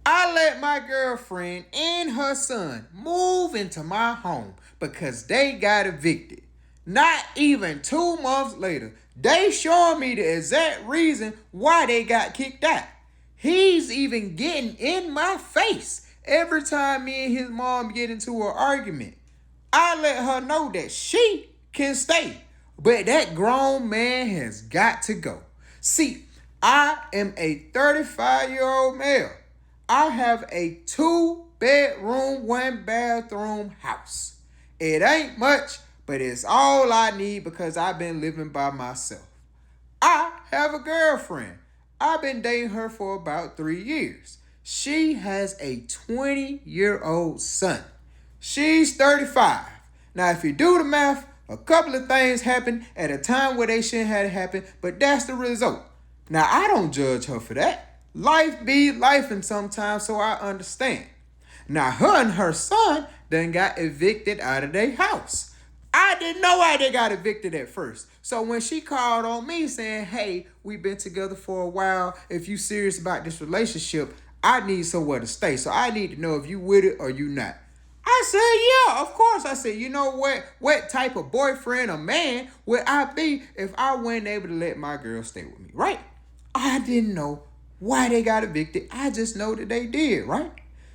I let my girlfriend and her son move into my home because they got evicted. Not even 2 months later, they showing me the exact reason why they got kicked out. He's even getting in my face every time me and his mom get into an argument. I let her know that she can stay, but that grown man has got to go. See, I am a 35-year-old male. I have a 2 bedroom, 1 bathroom house. It ain't much, but it's all I need because I've been living by myself. I have a girlfriend. I've been dating her for about 3 years. She has a 20-year-old son. She's 35. Now, if you do the math, a couple of things happen at a time where they shouldn't have happened, but that's the result. Now, I don't judge her for that. Life be life and sometimes, so I understand. Now, her and her son then got evicted out of their house. I didn't know why they got evicted at first. So when she called on me saying, hey, we've been together for a while. If you serious about this relationship, I need somewhere to stay. So I need to know if you with it or you not. I said, yeah, of course. I said, you know what? What type of boyfriend or man would I be if I wasn't able to let my girl stay with me, right? I didn't know why they got evicted. I just know that they did, right?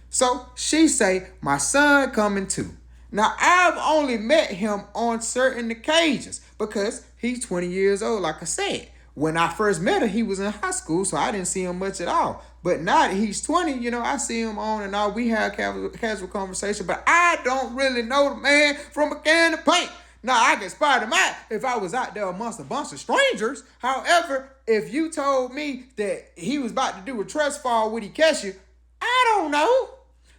So she say, my son coming too. Now, I've only met him on certain occasions because he's 20 years old, like I said. When I first met him, he was in high school, so I didn't see him much at all. But now that he's 20, I see him on and off. We have casual conversation, but I don't really know the man from a can of paint. Now, I can spot him out if I was out there amongst a bunch of strangers. However, if you told me that he was about to do a trust fall, would he catch you? I don't know.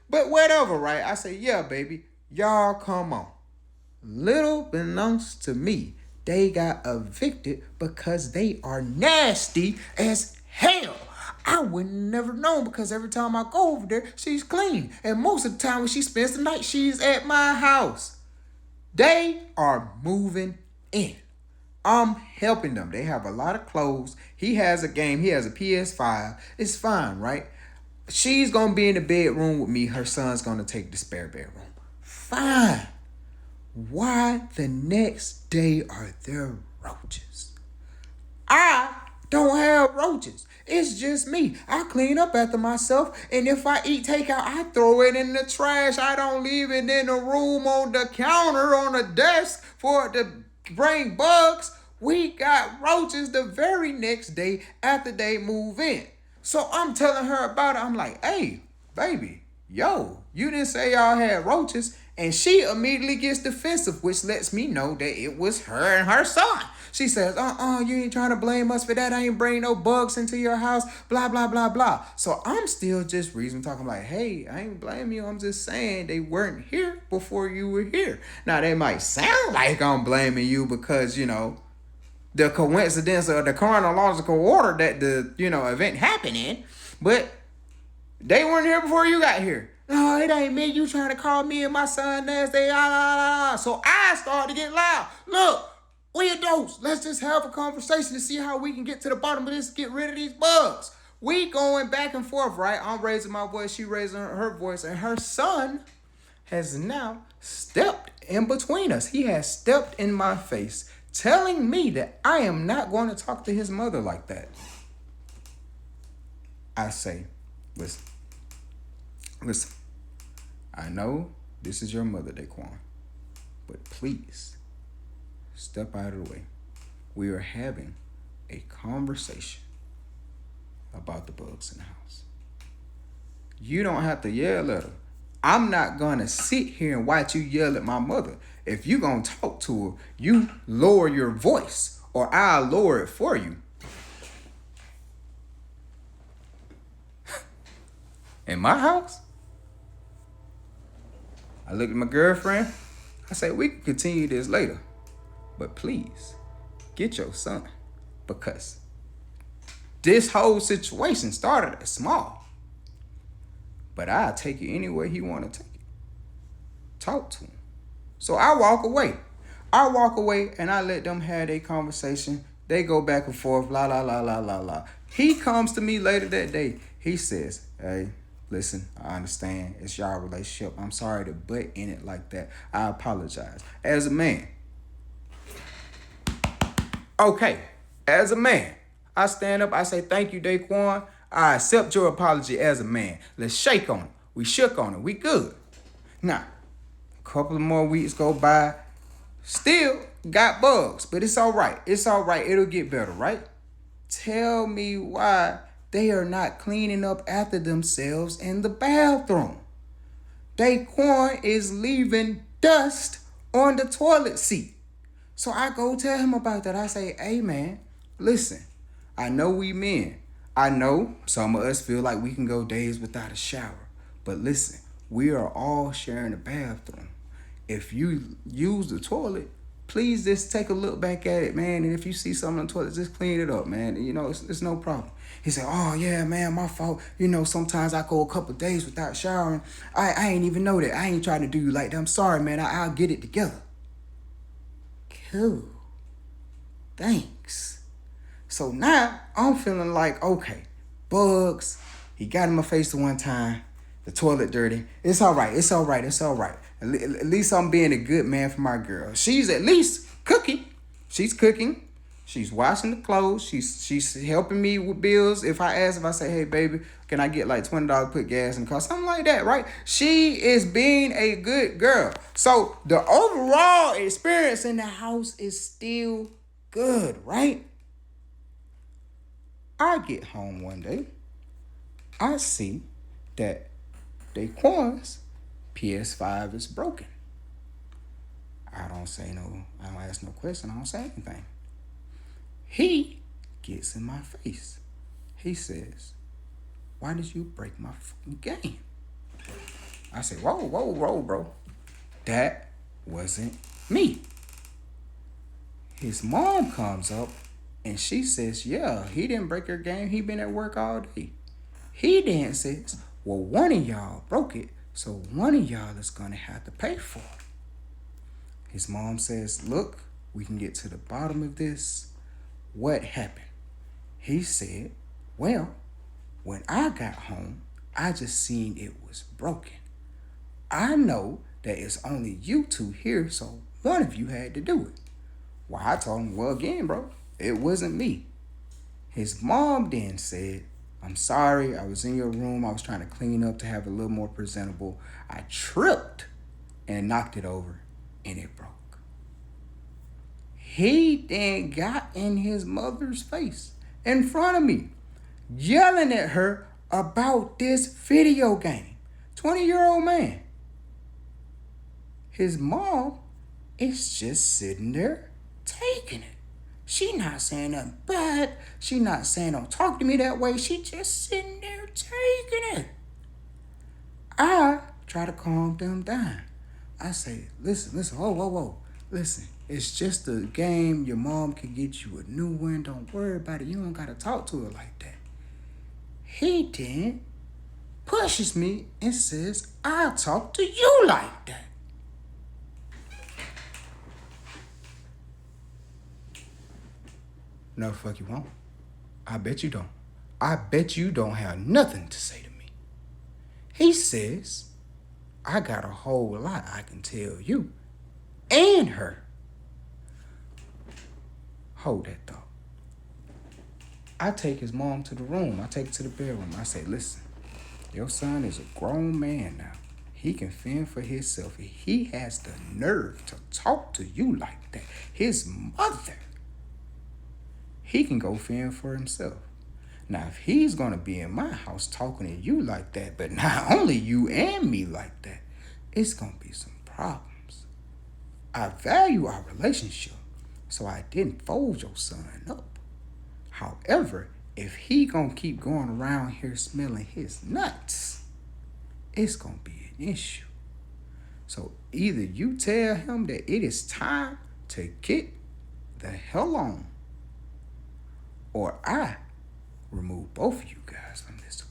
But whatever, right? I say, yeah, baby, y'all come on. Little belongs to me. They got evicted because they are nasty as hell. I would never know because every time I go over there, she's clean. And most of the time when she spends the night, she's at my house. They are moving in. I'm helping them. They have a lot of clothes. He has a game. He has a PS5. It's fine, right? She's going to be in the bedroom with me. Her son's going to take the spare bedroom. Fine. Why the next day are there roaches? I don't have roaches. It's just me. I clean up after myself, and if I eat takeout, I throw it in the trash. I don't leave it in the room on the counter on the desk for it to bring bugs. We got roaches the very next day after they move in. So I'm telling her about it. I'm like, hey, baby, yo, you didn't say y'all had roaches. And she immediately gets defensive, which lets me know that it was her and her son. She says, you ain't trying to blame us for that. I ain't bring no bugs into your house, blah, blah, blah, blah. So I'm still just reasoning, talking like, hey, I ain't blaming you. I'm just saying they weren't here before you were here. Now, they might sound like I'm blaming you because, the coincidence or the chronological order that the, event happened in. But they weren't here before you got here. No, it ain't me. You trying to call me and my son nasty. So I started to get loud. Look, we adults. Let's just have a conversation to see how we can get to the bottom of this, get rid of these bugs. We going back and forth, right? I'm raising my voice. She raising her voice. And her son has now stepped in between us. He has stepped in my face, telling me that I am not going to talk to his mother like that. I say, listen. I know this is your mother, Daquan, but please step out of the way. We are having a conversation about the bugs in the house. You don't have to yell at her. I'm not going to sit here and watch you yell at my mother. If you're going to talk to her, you lower your voice or I'll lower it for you. In my house? I looked at my girlfriend. I said, we can continue this later. But please, get your son. Because this whole situation started as small. But I'll take you anywhere he want to take it. Talk to him. So I walk away. And I let them have their conversation. They go back and forth, la, la, la, la, la, la. He comes to me later that day. He says, hey, Listen, I understand it's y'all relationship. I'm sorry to butt in it like that. I apologize. As a man, okay, as a man, I stand up, I say thank you, Daquan. I accept your apology as a man. Let's shake on it. We shook on it. We good. Now, a couple of more weeks go by. Still got bugs, but it's all right. It's all right. It'll get better, right? Tell me why they are not cleaning up after themselves in the bathroom. Daquan is leaving dust on the toilet seat. So I go tell him about that. I say, hey man, listen, I know we men. I know some of us feel like we can go days without a shower. But listen, we are all sharing a bathroom. If you use the toilet, please just take a look back at it, man. And if you see something on the toilet, just clean it up, man. You know, it's no problem. He said, oh, yeah, man, my fault. You know, sometimes I go a couple days without showering. I ain't even know that. I ain't trying to do you like that. I'm sorry, man. I'll get it together. Cool. Thanks. So now I'm feeling like, okay, bugs. He got in my face the one time. The toilet dirty. It's all right. It's all right. It's all right. At least I'm being a good man for my girl. She's at least cooking. She's cooking. She's washing the clothes. She's helping me with bills. If I say, hey, baby, can I get like $20 to put gas in the car? Something like that, right? She is being a good girl. So the overall experience in the house is still good, right? I get home one day. I see that Daquan's PS5 is broken. I don't ask no question, I don't say anything. He gets in my face. He says, why did you break my fucking game? I say, whoa, bro. That wasn't me. His mom comes up and she says, yeah, he didn't break her game. He been at work all day. He then says, well, one of y'all broke it, so one of y'all is going to have to pay for it. His mom says, look, we can get to the bottom of this. What happened? He said, well, when I got home, I just seen it was broken. I know that it's only you two here, so one of you had to do it. Well, I told him, well, again, bro, it wasn't me. His mom then said, I'm sorry, I was in your room. I was trying to clean up to have a little more presentable. I tripped and knocked it over and it broke. He then got in his mother's face in front of me, yelling at her about this video game. 20-year-old man. His mom is just sitting there taking it. She not saying nothing bad. She not saying don't talk to me that way. She just sitting there taking it. I try to calm them down. I say, listen, whoa. Listen, it's just a game. Your mom can get you a new one. Don't worry about it. You don't got to talk to her like that. He then pushes me and says, I'll talk to you like that. No, fuck you won't. I bet you don't. I bet you don't have nothing to say to me. He says, I got a whole lot I can tell you and her. Hold that thought. I take his mom to the room. I take her to the bedroom. I say, listen, your son is a grown man now. He can fend for himself. He has the nerve to talk to you like that. His mother. He can go fend for himself. Now, if he's going to be in my house talking to you like that, but not only you and me like that, it's going to be some problems. I value our relationship, so I didn't fold your son up. However, if he going to keep going around here smelling his nuts, it's going to be an issue. So either you tell him that it is time to get the hell on, or I remove both of you guys from this